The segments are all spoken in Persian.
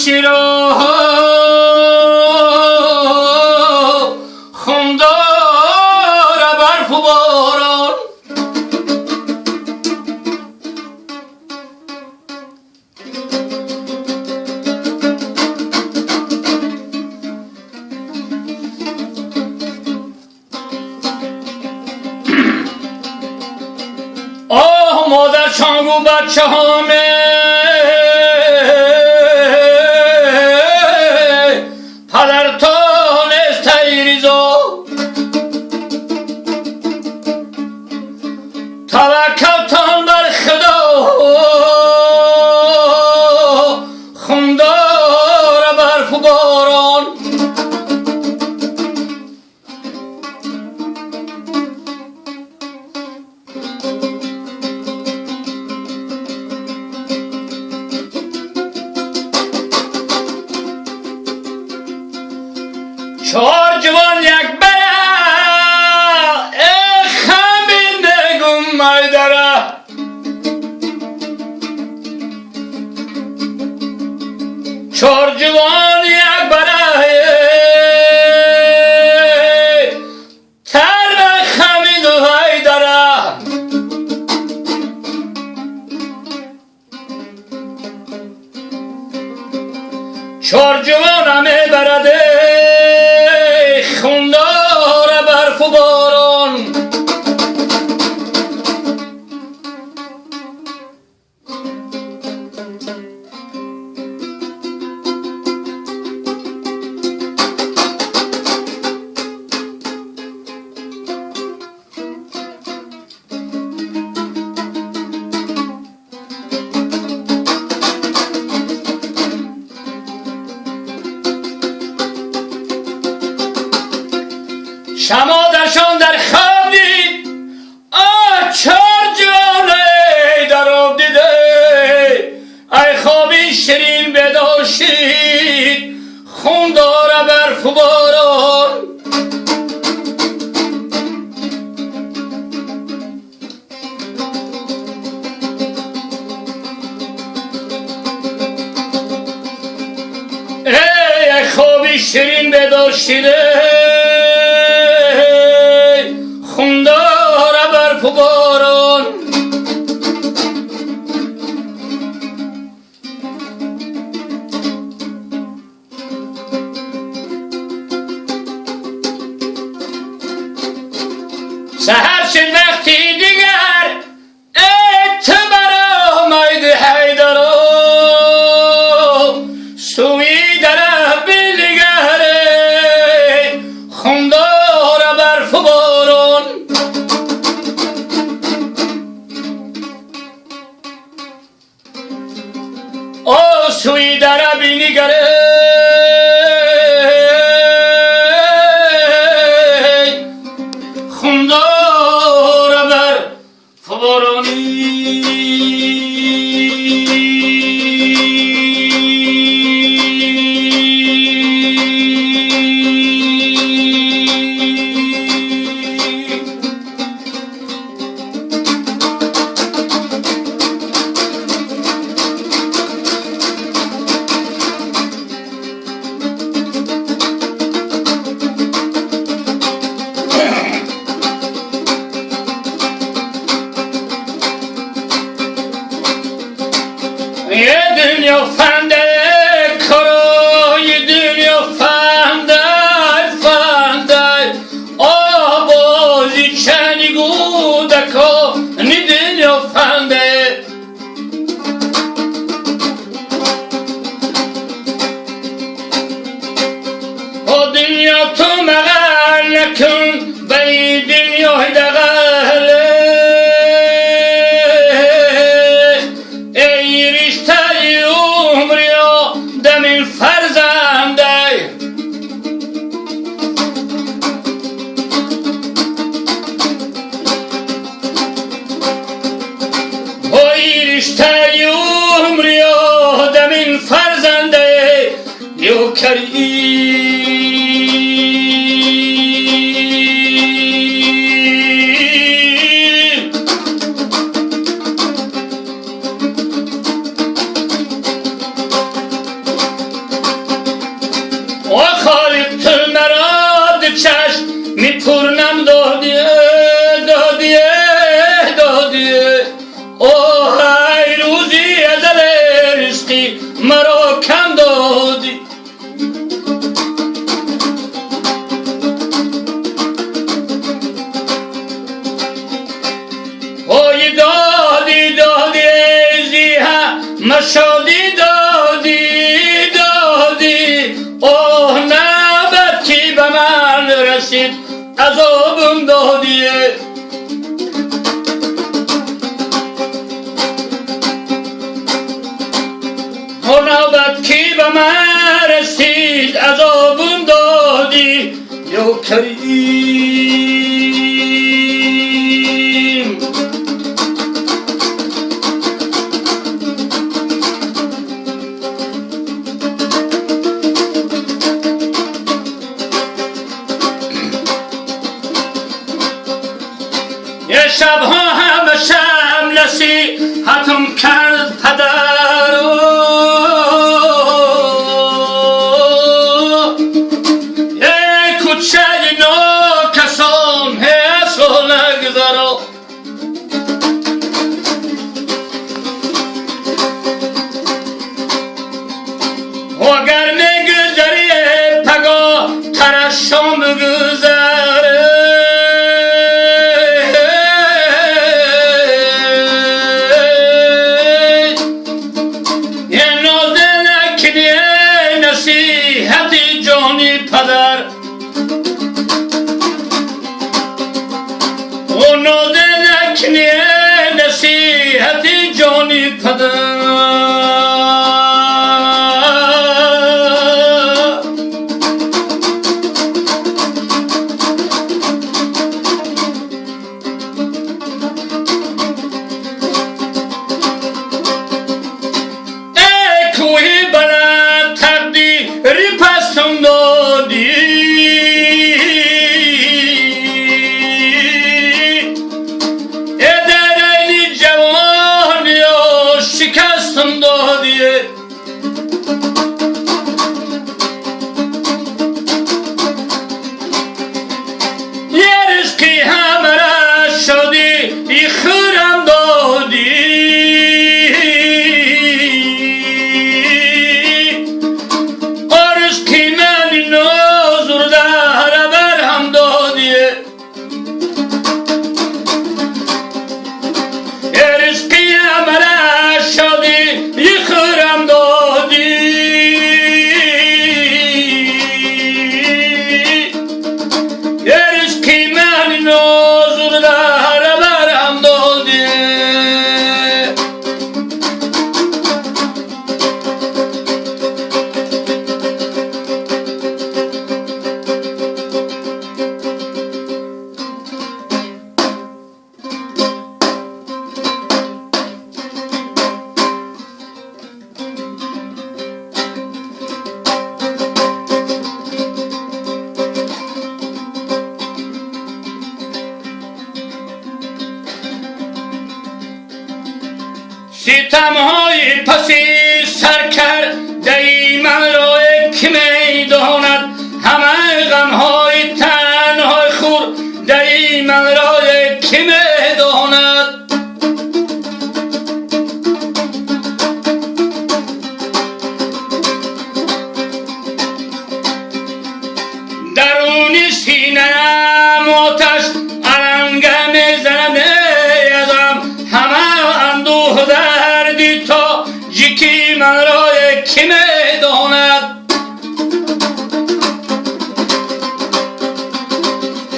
شیرا خوندار برف و باران آه مادر چانگو بچه همه پدرتان استیریزا توکلتان بر خدا خوندار برف و باران چهار جوان یک بره خمین نگم مایدره چهار جوان یک بره تر خمین و هایدره چهار جوان همه برده خوندار برف و باران شمادرشان در خواب دید چهار جوانه در آب دیده ای خوابی شیرین بیدار شید خوندار برف و باران ای خوابی شیرین بیدار شیده خوندار برف و باران سحر شد وقتی دیگر تو برآمد حیدرا سوی در بلگر خوندار برف و باران سوی در بینگره خوندار برف و بارانی یه دنیا فنده کرو یه دنیا فنده فنده آبازی چنی گودکا نی دنیا فنده او دنیا تو مغل نکن بی دنیا دغله رشته عمری آدم این فرزنده یو کریم مشادی دادی اوه نبد کی به من رسید عذابم دادیه نوبت کی به من رسید عذابم دادی یا کریم یه شبها همه شب نصیحتم کرد پدر اگر نگذری پگاه ترشم بگذره یه نازه نکنی نصیحتی جانی پدر او نازه نکنی نصیحتی جانی پدر ستمهای پسی سر کرده ای من را که می داند همه غمهای تنهای خورده ای من را که می داند درون سینه‌ام آتش علنگه می‌زند یکی من را کی میداند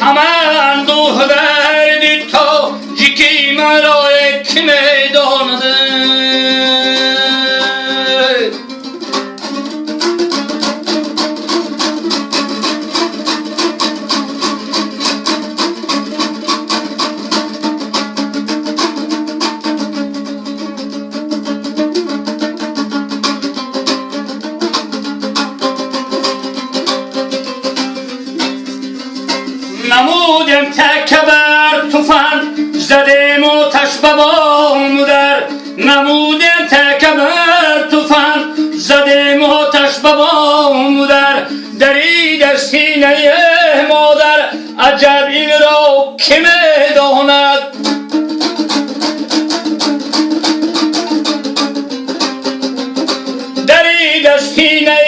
همه اندوه دردی تا یکی من را کی میداند نمودیم تکه بر توفان زدیم آتش به بام در نمودیم تکه بر توفان زدیم آتش به بام دری در سینه مادر عجب این را که میداند دری در سینه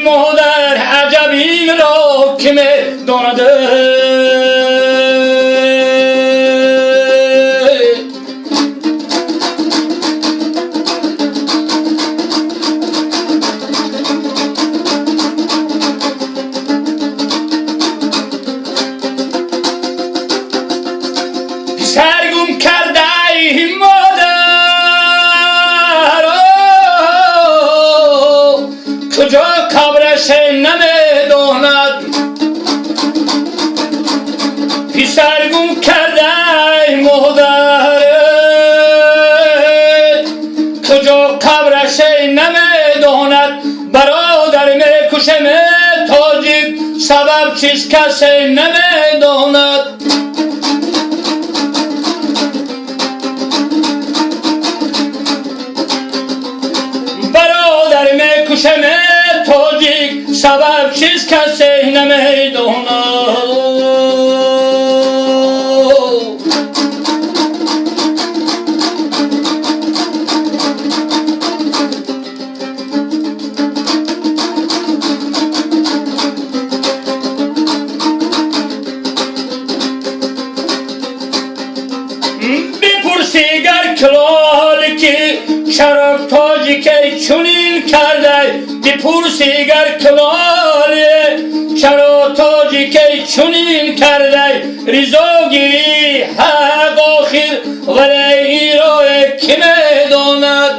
مادر عجب این را که میداند سرگم کرده ای مادر کجا قبرش نمیداند سرگم کرده ای مادر کجا قبرش نمیداند برادر میکشم تاجیک سبب چیز کسی نمیداند برادر میکشم تاجیک سبب چیز کسی نمیداند بپرسیگر کلال که شراب تاجی که چنین کرده بپرسیگر کلال شراب تاجی که چنین کرده رضاگیری حق آخر ولی این را کی میداند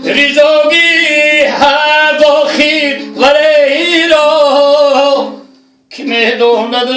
رضاگیری حق آخر ولی این را کی میداند